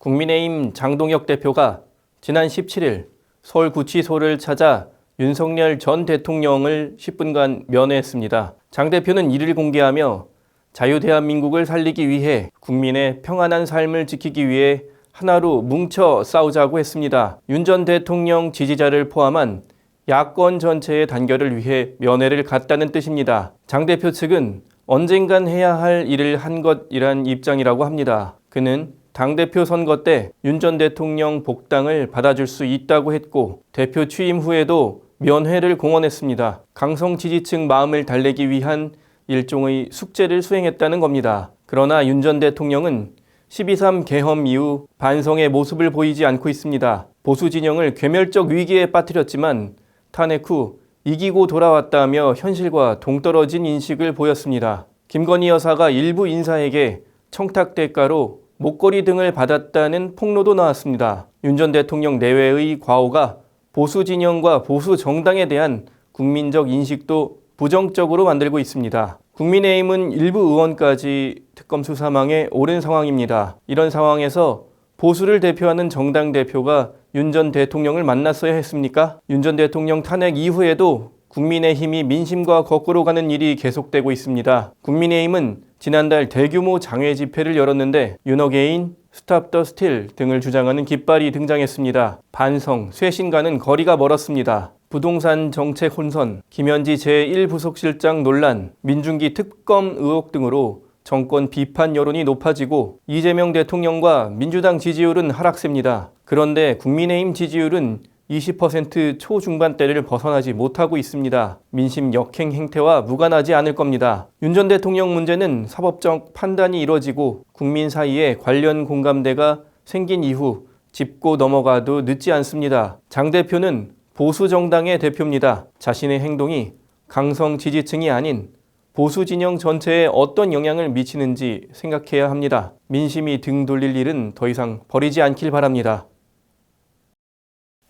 국민의힘 장동혁 대표가 지난 17일 서울구치소를 찾아 윤석열 전 대통령을 10분간 면회했습니다. 장 대표는 이를 공개하며 자유대한민국을 살리기 위해 국민의 평안한 삶을 지키기 위해 하나로 뭉쳐 싸우자고 했습니다. 윤 전 대통령 지지자를 포함한 야권 전체의 단결을 위해 면회를 갔다는 뜻입니다. 장 대표 측은 언젠간 해야 할 일을 한 것이란 입장이라고 합니다. 그는 당대표 선거 때 윤 전 대통령 복당을 받아줄 수 있다고 했고 대표 취임 후에도 면회를 공언했습니다. 강성 지지층 마음을 달래기 위한 일종의 숙제를 수행했다는 겁니다. 그러나 윤 전 대통령은 12.3 계엄 이후 반성의 모습을 보이지 않고 있습니다. 보수 진영을 괴멸적 위기에 빠뜨렸지만 탄핵 후 이기고 돌아왔다며 현실과 동떨어진 인식을 보였습니다. 김건희 여사가 일부 인사에게 청탁 대가로 목걸이 등을 받았다는 폭로도 나왔습니다. 윤 전 대통령 내외의 과오가 보수 진영과 보수 정당에 대한 국민적 인식도 부정적으로 만들고 있습니다. 국민의힘은 일부 의원까지 특검 수사망에 오른 상황입니다. 이런 상황에서 보수를 대표하는 정당 대표가 윤 전 대통령을 만났어야 했습니까? 윤 전 대통령 탄핵 이후에도 국민의힘이 민심과 거꾸로 가는 일이 계속되고 있습니다. 국민의힘은 지난달 대규모 장외 집회를 열었는데 윤어게인, 스탑 더 스틸 등을 주장하는 깃발이 등장했습니다. 반성, 쇄신과는 거리가 멀었습니다. 부동산 정책 혼선, 김현지 제1부속실장 논란, 민중기 특검 의혹 등으로 정권 비판 여론이 높아지고 이재명 대통령과 민주당 지지율은 하락세입니다. 그런데 국민의힘 지지율은 20% 초중반대를 벗어나지 못하고 있습니다. 민심 역행 행태와 무관하지 않을 겁니다. 윤 전 대통령 문제는 사법적 판단이 이뤄지고 국민 사이에 관련 공감대가 생긴 이후 짚고 넘어가도 늦지 않습니다. 장 대표는 보수 정당의 대표입니다. 자신의 행동이 강성 지지층이 아닌 보수 진영 전체에 어떤 영향을 미치는지 생각해야 합니다. 민심이 등 돌릴 일은 더 이상 벌이지 않길 바랍니다.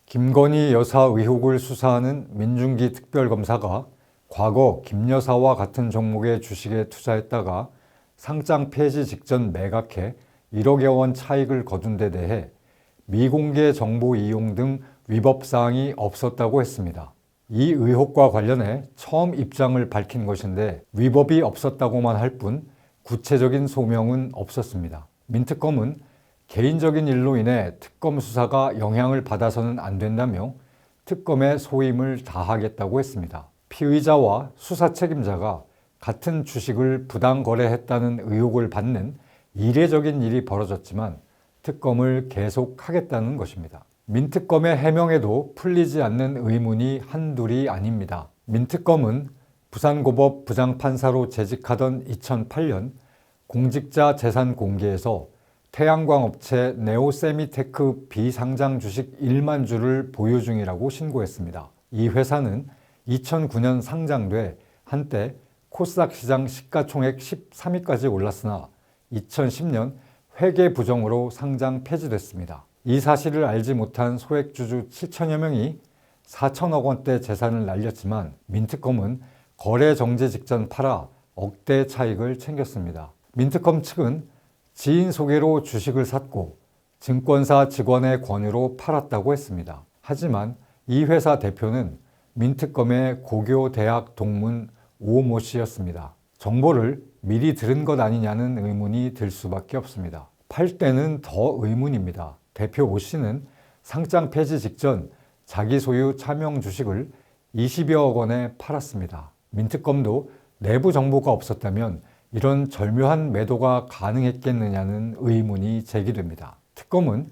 김건희 여사 의혹을 수사하는 민중기 특별검사가 과거 김 여사와 같은 종목의 주식에 투자했다가 상장 폐지 직전 매각해 1억여 원 차익을 거둔 데 대해 미공개 정보 이용 등 위법 사항이 없었다고 했습니다. 이 의혹과 관련해 처음 입장을 밝힌 것인데 위법이 없었다고만 할 뿐 구체적인 소명은 없었습니다. 민특검은 개인적인 일로 인해 특검 수사가 영향을 받아서는 안 된다며 특검의 소임을 다하겠다고 했습니다. 피의자와 수사 책임자가 같은 주식을 부당 거래했다는 의혹을 받는 이례적인 일이 벌어졌지만 특검을 계속하겠다는 것입니다. 민특검의 해명에도 풀리지 않는 의문이 한둘이 아닙니다. 민특검은 부산고법 부장판사로 재직하던 2008년 공직자 재산 공개에서 태양광 업체 네오세미테크 비상장 주식 1만 주를 보유 중이라고 신고했습니다. 이 회사는 2009년 상장돼 한때 코스닥 시장 시가총액 13위까지 올랐으나 2010년 회계 부정으로 상장 폐지됐습니다. 이 사실을 알지 못한 소액주주 7천여 명이 4천억 원대 재산을 날렸지만 민특검은 거래 정지 직전 팔아 억대 차익을 챙겼습니다. 민특검 측은 지인 소개로 주식을 샀고 증권사 직원의 권유로 팔았다고 했습니다. 하지만 이 회사 대표는 민특검의 고교 대학 동문 오모 씨였습니다. 정보를 미리 들은 것 아니냐는 의문이 들 수밖에 없습니다. 팔 때는 더 의문입니다. 대표 오 씨는 상장 폐지 직전 자기 소유 차명 주식을 20여억 원에 팔았습니다. 민특검도 내부 정보가 없었다면 이런 절묘한 매도가 가능했겠느냐는 의문이 제기됩니다. 특검은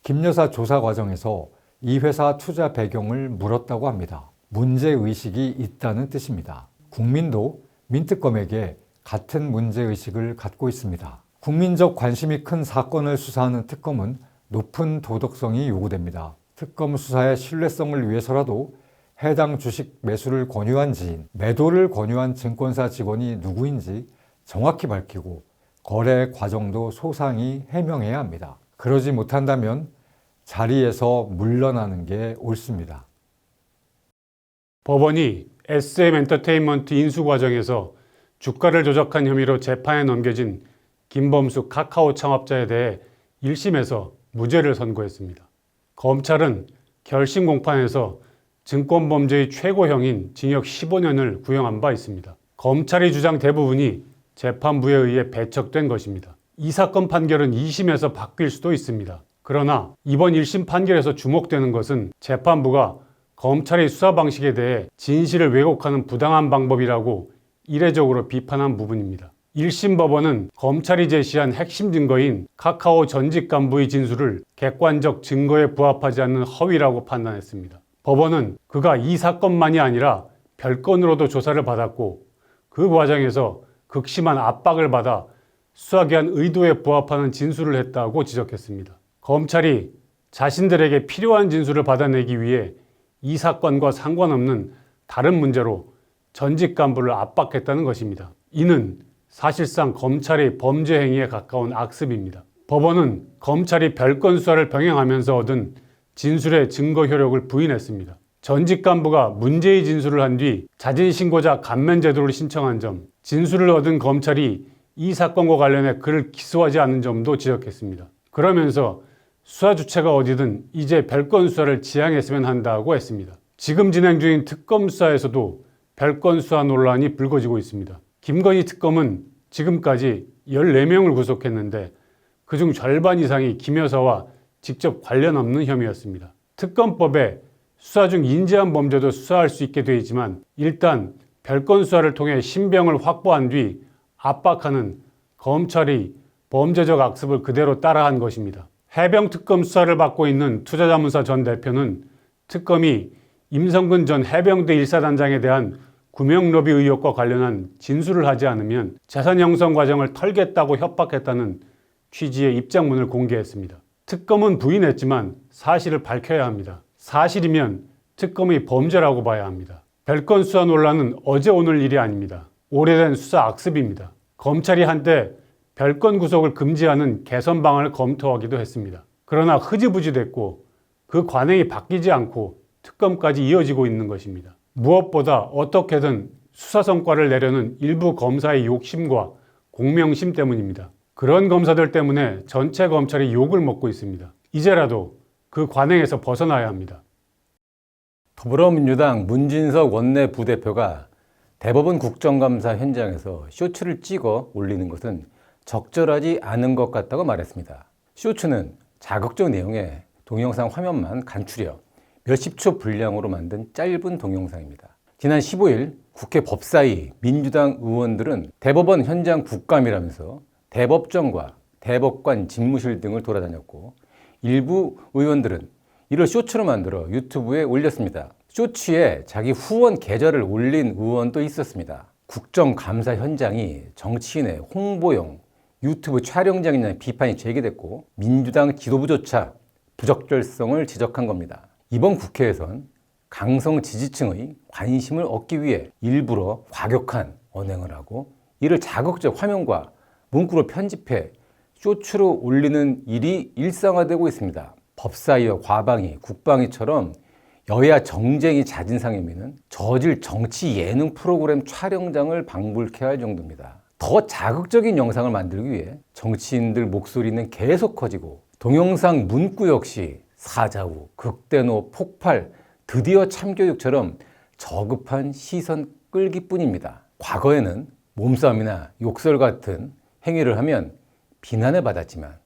김 여사 조사 과정에서 이 회사 투자 배경을 물었다고 합니다. 문제의식이 있다는 뜻입니다. 국민도 민특검에게 같은 문제의식을 갖고 있습니다. 국민적 관심이 큰 사건을 수사하는 특검은 높은 도덕성이 요구됩니다. 특검 수사의 신뢰성을 위해서라도 해당 주식 매수를 권유한 지인, 매도를 권유한 증권사 직원이 누구인지 정확히 밝히고 거래 과정도 소상히 해명해야 합니다. 그러지 못한다면 자리에서 물러나는 게 옳습니다. 법원이 SM엔터테인먼트 인수 과정에서 주가를 조작한 혐의로 재판에 넘겨진 김범수 카카오 창업자에 대해 1심에서 무죄를 선고했습니다. 검찰은 결심 공판에서 증권범죄의 최고형인 징역 15년을 구형한 바 있습니다. 검찰의 주장 대부분이 재판부에 의해 배척된 것입니다. 이 사건 판결은 2심에서 바뀔 수도 있습니다. 그러나 이번 1심 판결에서 주목되는 것은 재판부가 검찰의 수사 방식에 대해 진실을 왜곡하는 부당한 방법이라고 이례적으로 비판한 부분입니다. 1심 법원은 검찰이 제시한 핵심 증거인 카카오 전직 간부의 진술을 객관적 증거에 부합하지 않는 허위라고 판단했습니다. 법원은 그가 이 사건만이 아니라 별건으로도 조사를 받았고 그 과정에서 극심한 압박을 받아 수사기관 의도에 부합하는 진술을 했다고 지적했습니다. 검찰이 자신들에게 필요한 진술을 받아내기 위해 이 사건과 상관없는 다른 문제로 전직 간부를 압박했다는 것입니다. 이는 사실상 검찰의 범죄 행위에 가까운 악습입니다. 법원은 검찰이 별건 수사를 병행하면서 얻은 진술의 증거 효력을 부인했습니다. 전직 간부가 문제의 진술을 한 뒤 자진신고자 감면제도를 신청한 점, 진술을 얻은 검찰이 이 사건과 관련해 그를 기소하지 않은 점도 지적했습니다. 그러면서 수사 주체가 어디든 이제 별건 수사를 지향했으면 한다고 했습니다. 지금 진행 중인 특검 수사에서도 별건 수사 논란이 불거지고 있습니다. 김건희 특검은 지금까지 14명을 구속했는데 그중 절반 이상이 김 여사와 직접 관련 없는 혐의였습니다. 특검법에 수사 중 인지한 범죄도 수사할 수 있게 되어 있지만 일단 별건 수사를 통해 신병을 확보한 뒤 압박하는 검찰이 범죄적 악습을 그대로 따라한 것입니다. 해병특검 수사를 받고 있는 투자자문사 전 대표는 특검이 임성근 전 해병대 1사단장에 대한 구명로비 의혹과 관련한 진술을 하지 않으면 재산 형성 과정을 털겠다고 협박했다는 취지의 입장문을 공개했습니다. 특검은 부인했지만 사실을 밝혀야 합니다. 사실이면 특검의 범죄라고 봐야 합니다. 별건 수사 논란은 어제 오늘 일이 아닙니다. 오래된 수사 악습입니다. 검찰이 한때 별건 구속을 금지하는 개선 방안을 검토하기도 했습니다. 그러나 흐지부지 됐고 그 관행이 바뀌지 않고 특검까지 이어지고 있는 것입니다. 무엇보다 어떻게든 수사 성과를 내려는 일부 검사의 욕심과 공명심 때문입니다. 그런 검사들 때문에 전체 검찰이 욕을 먹고 있습니다. 이제라도 그 관행에서 벗어나야 합니다. 더불어민주당 문진석 원내 부대표가 대법원 국정감사 현장에서 쇼츠를 찍어 올리는 것은 적절하지 않은 것 같다고 말했습니다. 쇼츠는 자극적 내용의 동영상 화면만 간추려 몇십 초 분량으로 만든 짧은 동영상입니다. 지난 15일 국회 법사위 민주당 의원들은 대법원 현장 국감이라면서 대법정과 대법관 집무실 등을 돌아다녔고 일부 의원들은 이를 쇼츠로 만들어 유튜브에 올렸습니다. 쇼츠에 자기 후원 계좌를 올린 의원도 있었습니다. 국정감사 현장이 정치인의 홍보용 유튜브 촬영장이냐는 비판이 제기됐고 민주당 지도부조차 부적절성을 지적한 겁니다. 이번 국회에선 강성 지지층의 관심을 얻기 위해 일부러 과격한 언행을 하고 이를 자극적 화면과 문구로 편집해 쇼츠로 올리는 일이 일상화되고 있습니다. 법사위와 과방위, 국방위처럼 여야 정쟁이 잦은 상임위는 저질 정치 예능 프로그램 촬영장을 방불케 할 정도입니다. 더 자극적인 영상을 만들기 위해 정치인들 목소리는 계속 커지고 동영상 문구 역시 사자후, 극대노, 폭발, 드디어 참교육처럼 저급한 시선 끌기뿐입니다. 과거에는 몸싸움이나 욕설 같은 행위를 하면 비난을 받았지만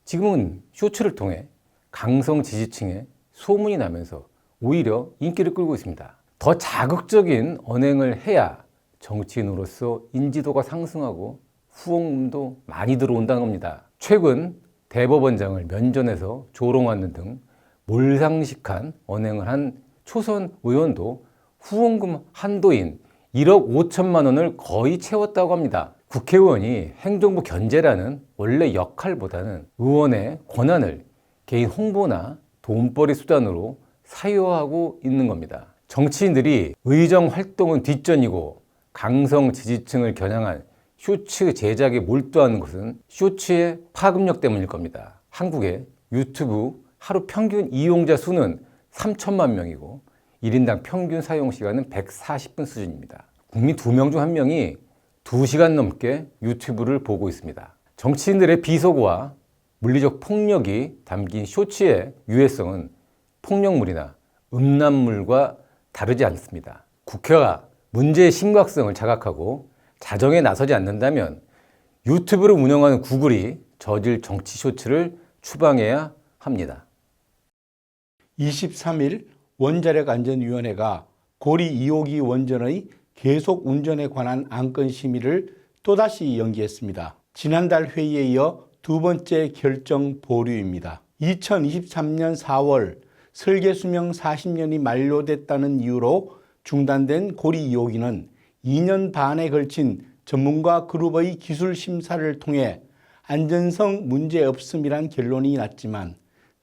지금은 쇼츠를 통해 강성 지지층의 소문이 나면서 오히려 인기를 끌고 있습니다. 더 자극적인 언행을 해야 정치인으로서 인지도가 상승하고 후원금도 많이 들어온다는 겁니다. 최근 대법원장을 면전에서 조롱하는 등 몰상식한 언행을 한 초선 의원도 후원금 한도인 1억 5천만 원을 거의 채웠다고 합니다. 국회의원이 행정부 견제라는 원래 역할보다는 의원의 권한을 개인 홍보나 돈벌이 수단으로 사유하고 있는 겁니다. 정치인들이 의정 활동은 뒷전이고 강성 지지층을 겨냥한 쇼츠 제작에 몰두하는 것은 쇼츠의 파급력 때문일 겁니다. 한국의 유튜브 하루 평균 이용자 수는 3천만 명이고 1인당 평균 사용 시간은 140분 수준입니다. 국민 2명 중 1명이 2시간 넘게 유튜브를 보고 있습니다. 정치인들의 비속어와 물리적 폭력이 담긴 쇼츠의 유해성은 폭력물이나 음란물과 다르지 않습니다. 국회가 문제의 심각성을 자각하고 자정에 나서지 않는다면 유튜브를 운영하는 구글이 저질 정치 쇼츠를 추방해야 합니다. 23일 원자력안전위원회가 고리 2호기 원전의 계속 운전에 관한 안건 심의를 또다시 연기했습니다. 지난달 회의에 이어 두 번째 결정 보류입니다. 2023년 4월 설계 수명 40년이 만료됐다는 이유로 중단된 고리 2호기는 2년 반에 걸친 전문가 그룹의 기술 심사를 통해 안전성 문제 없음이란 결론이 났지만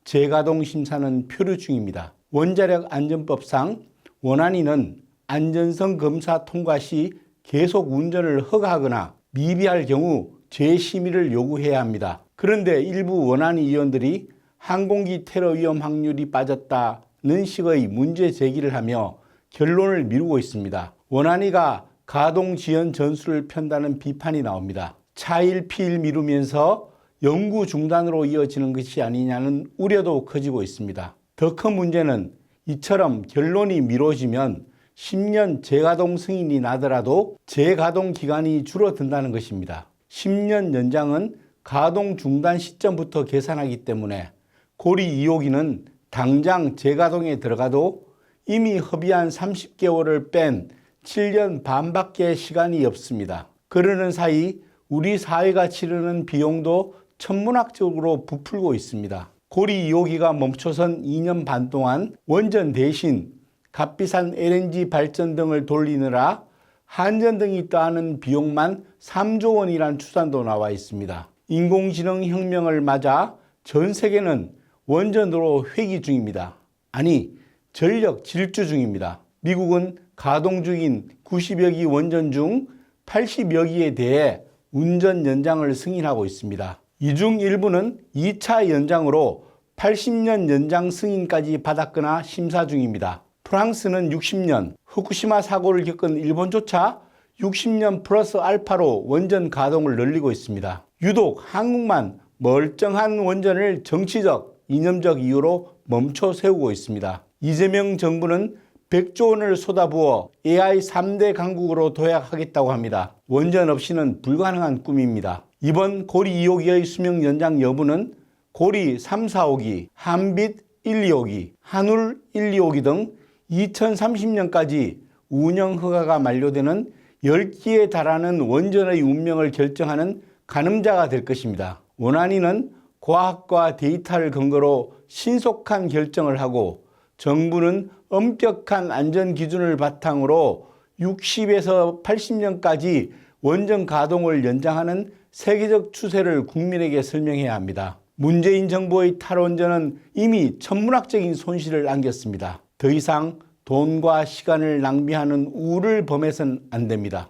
재가동 심사는 표류 중입니다. 원자력 안전법상 원안위는 안전성 검사 통과 시 계속 운전을 허가하거나 미비할 경우 재심의를 요구해야 합니다. 그런데 일부 원안위 위원들이 항공기 테러 위험 확률이 빠졌다는 식의 문제 제기를 하며 결론을 미루고 있습니다. 원안위가 가동 지연 전술을 편다는 비판이 나옵니다. 차일 피일 미루면서 연구 중단으로 이어지는 것이 아니냐는 우려도 커지고 있습니다. 더 큰 문제는 이처럼 결론이 미뤄지면 10년 재가동 승인이 나더라도 재가동 기간이 줄어든다는 것입니다. 10년 연장은 가동 중단 시점부터 계산하기 때문에 고리 2호기는 당장 재가동에 들어가도 이미 허비한 30개월을 뺀 7년 반밖에 시간이 없습니다. 그러는 사이 우리 사회가 치르는 비용도 천문학적으로 부풀고 있습니다. 고리 2호기가 멈춰선 2년 반 동안 원전 대신 값비싼 LNG 발전 등을 돌리느라 한전 등이 떠안은 비용만 3조 원이란 추산도 나와 있습니다. 인공지능 혁명을 맞아 전 세계는 원전으로 회귀 중입니다. 아니, 전력 질주 중입니다. 미국은 가동 중인 90여 기 원전 중 80여 기에 대해 운전 연장을 승인하고 있습니다. 이 중 일부는 2차 연장으로 80년 연장 승인까지 받았거나 심사 중입니다. 프랑스는 60년, 후쿠시마 사고를 겪은 일본조차 60년 플러스 알파로 원전 가동을 늘리고 있습니다. 유독 한국만 멀쩡한 원전을 정치적, 이념적 이유로 멈춰 세우고 있습니다. 이재명 정부는 100조 원을 쏟아부어 AI 3대 강국으로 도약하겠다고 합니다. 원전 없이는 불가능한 꿈입니다. 이번 고리 2호기의 수명 연장 여부는 고리 3, 4호기, 한빛 1, 2호기, 한울 1, 2호기 등 2030년까지 운영 허가가 만료되는 10기에 달하는 원전의 운명을 결정하는 가늠자가 될 것입니다. 원안위는 과학과 데이터를 근거로 신속한 결정을 하고 정부는 엄격한 안전기준을 바탕으로 60에서 80년까지 원전 가동을 연장하는 세계적 추세를 국민에게 설명해야 합니다. 문재인 정부의 탈원전은 이미 천문학적인 손실을 안겼습니다. 더 이상 돈과 시간을 낭비하는 우를 범해서는 안 됩니다.